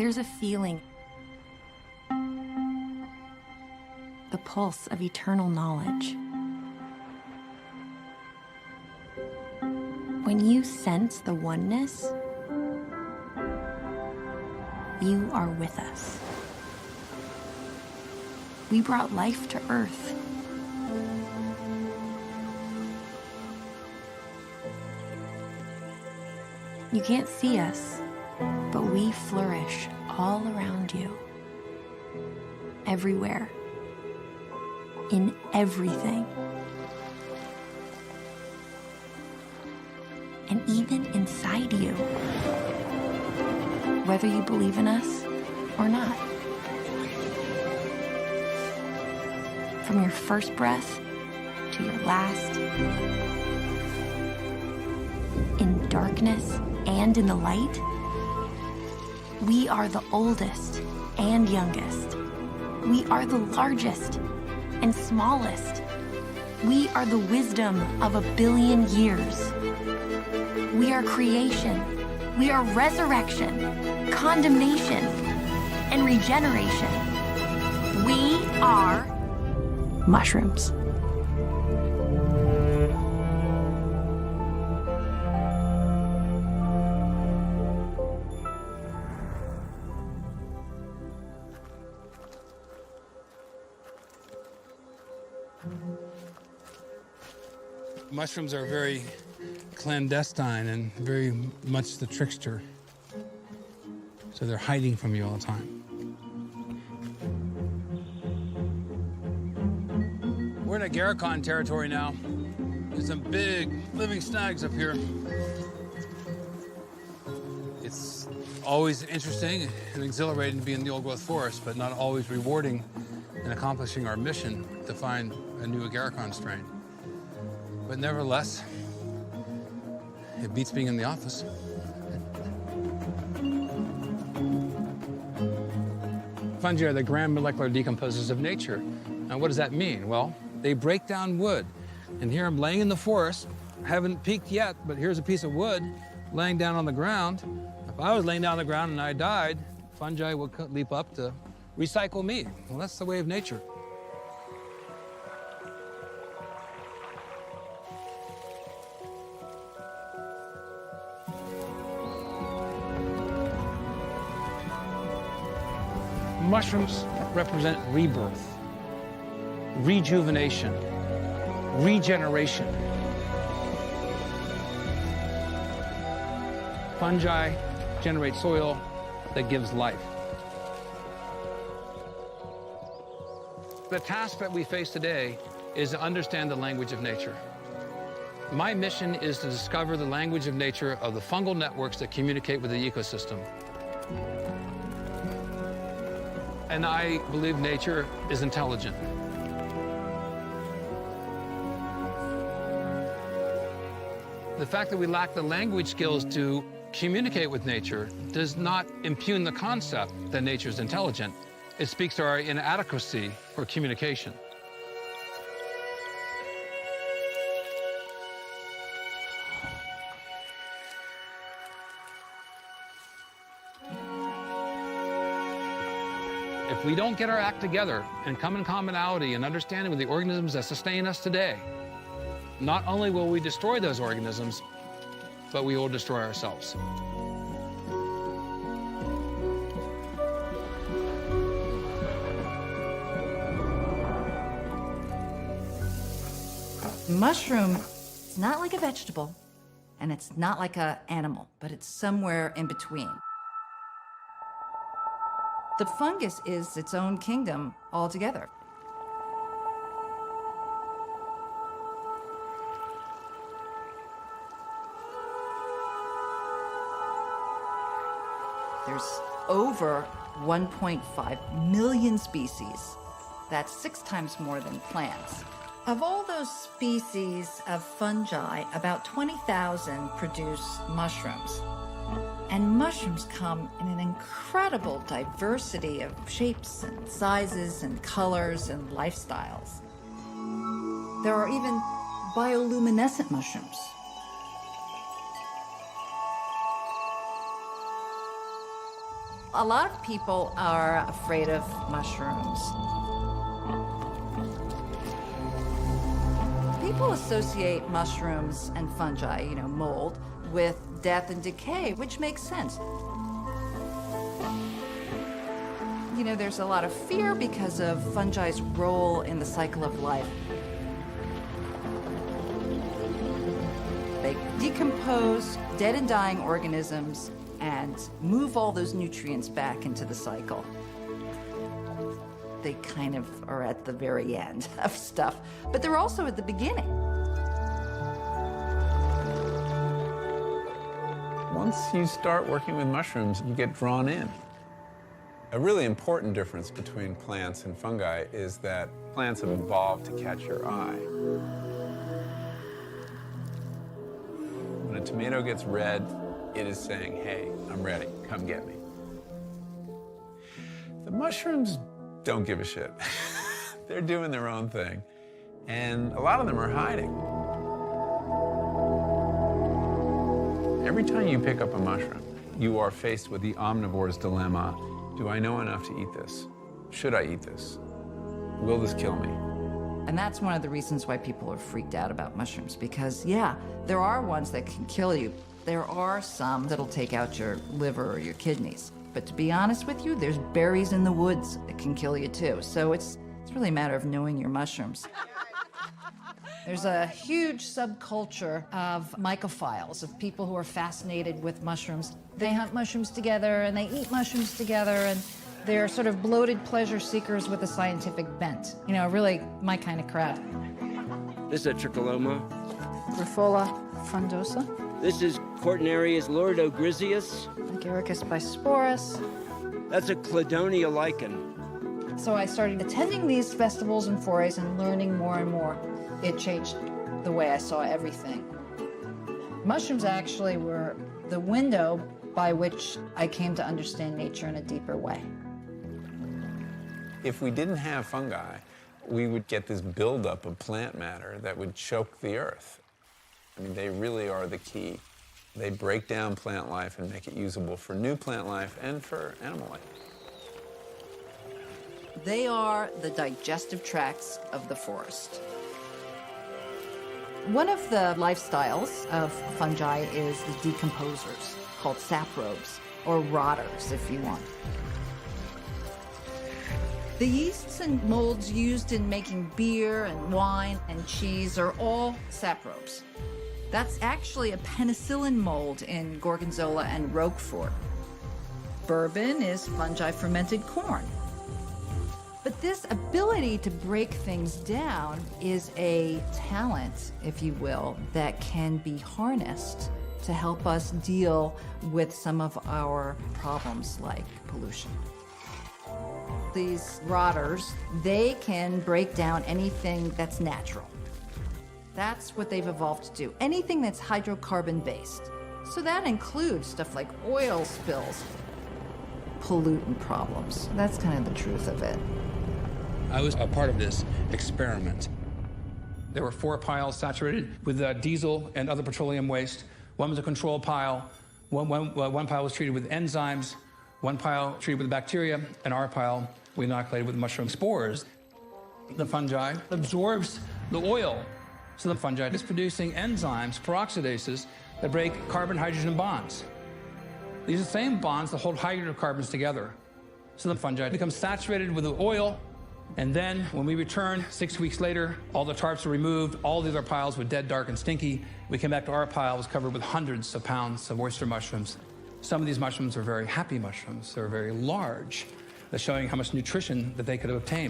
There's a feeling, the pulse of eternal knowledge. When you sense the oneness, you are with us. We brought life to Earth. You can't see us, but we flourish all around you, everywhere, in everything, and even inside you, whether you believe in us or not. From your first breath to your last, in darkness and in the light, we are the oldest and youngest. We are the largest and smallest. We are the wisdom of 1 billion years. We are creation. We are resurrection, condemnation, and regeneration. We are mushrooms. Mushrooms are very clandestine and very much the trickster. So they're hiding from you all the time. We're in Agarikon territory now. There's some big living snags up here. It's always interesting and exhilarating to be in the old-growth forest, but not always rewarding in accomplishing our mission to find a new Agarikon strain. But nevertheless, it beats being in the office. Fungi are the grand molecular decomposers of nature. Now, what does that mean? Well, they break down wood. And here I'm laying in the forest. I haven't peaked yet, but here's a piece of wood laying down on the ground. If I was laying down on the ground and I died, fungi would leap up to recycle me. Well, that's the way of nature. Mushrooms represent rebirth, rejuvenation, regeneration. Fungi generate soil that gives life. The task that we face today is to understand the language of nature. My mission is to discover the language of nature of the fungal networks that communicate with the ecosystem. And I believe nature is intelligent. The fact that we lack the language skills to communicate with nature does not impugn the concept that nature is intelligent. It speaks to our inadequacy for communication. If we don't get our act together and come in commonality and understanding with the organisms that sustain us today, not only will we destroy those organisms, but we will destroy ourselves. Mushroom is not like a vegetable, and it's not like an animal, but it's somewhere in between. The fungus is its own kingdom altogether. There's over 1.5 million species. That's 6 times more than plants. Of all those species of fungi, about 20,000 produce mushrooms. And mushrooms come in an incredible diversity of shapes and sizes and colors and lifestyles. There are even bioluminescent mushrooms. A lot of people are afraid of mushrooms. People associate mushrooms and fungi, mold, with death and decay, which makes sense. There's a lot of fear because of fungi's role in the cycle of life. They decompose dead and dying organisms and move all those nutrients back into the cycle. They kind of are at the very end of stuff, but they're also at the beginning. Once you start working with mushrooms, you get drawn in. A really important difference between plants and fungi is that plants have evolved to catch your eye. When a tomato gets red, it is saying, hey, I'm ready, come get me. The mushrooms don't give a shit. They're doing their own thing. And a lot of them are hiding. Every time you pick up a mushroom, you are faced with the omnivore's dilemma. Do I know enough to eat this? Should I eat this? Will this kill me? And that's one of the reasons why people are freaked out about mushrooms, because, yeah, there are ones that can kill you. There are some that'll take out your liver or your kidneys. But to be honest with you, there's berries in the woods that can kill you too. So it's really a matter of knowing your mushrooms. There's a huge subculture of mycophiles, of people who are fascinated with mushrooms. They hunt mushrooms together and they eat mushrooms together, and they're sort of bloated pleasure seekers with a scientific bent. Really my kind of crowd. This is a tricholoma. Grifola frondosa. This is Cortinarius lordogriseus. Agaricus bisporus. That's a Cladonia lichen. So I started attending these festivals and forays and learning more and more. It changed the way I saw everything. Mushrooms actually were the window by which I came to understand nature in a deeper way. If we didn't have fungi, we would get this buildup of plant matter that would choke the earth. I mean, they really are the key. They break down plant life and make it usable for new plant life and for animal life. They are the digestive tracts of the forest. One of the lifestyles of fungi is the decomposers, called saprobes, or rotters, if you want. The yeasts and molds used in making beer and wine and cheese are all saprobes. That's actually a penicillin mold in Gorgonzola and Roquefort. Bourbon is fungi-fermented corn. But this ability to break things down is a talent, if you will, that can be harnessed to help us deal with some of our problems like pollution. These rotters, they can break down anything that's natural. That's what they've evolved to do. Anything that's hydrocarbon-based. So that includes stuff like oil spills, pollutant problems. That's kind of the truth of it. I was a part of this experiment. There were 4 piles saturated with diesel and other petroleum waste. One was a control pile. One pile was treated with enzymes. One pile treated with bacteria. And our pile we inoculated with mushroom spores. The fungi absorbs the oil. So the fungi is producing enzymes, peroxidases, that break carbon-hydrogen bonds. These are the same bonds that hold hydrocarbons together. So the fungi become saturated with the oil. And then when we return 6 weeks later, all the tarps were removed, all the other piles were dead, dark, and stinky. We came back to our pile, it was covered with hundreds of pounds of oyster mushrooms. Some of these mushrooms are very happy mushrooms. They're very large. They're showing how much nutrition that they could have obtained.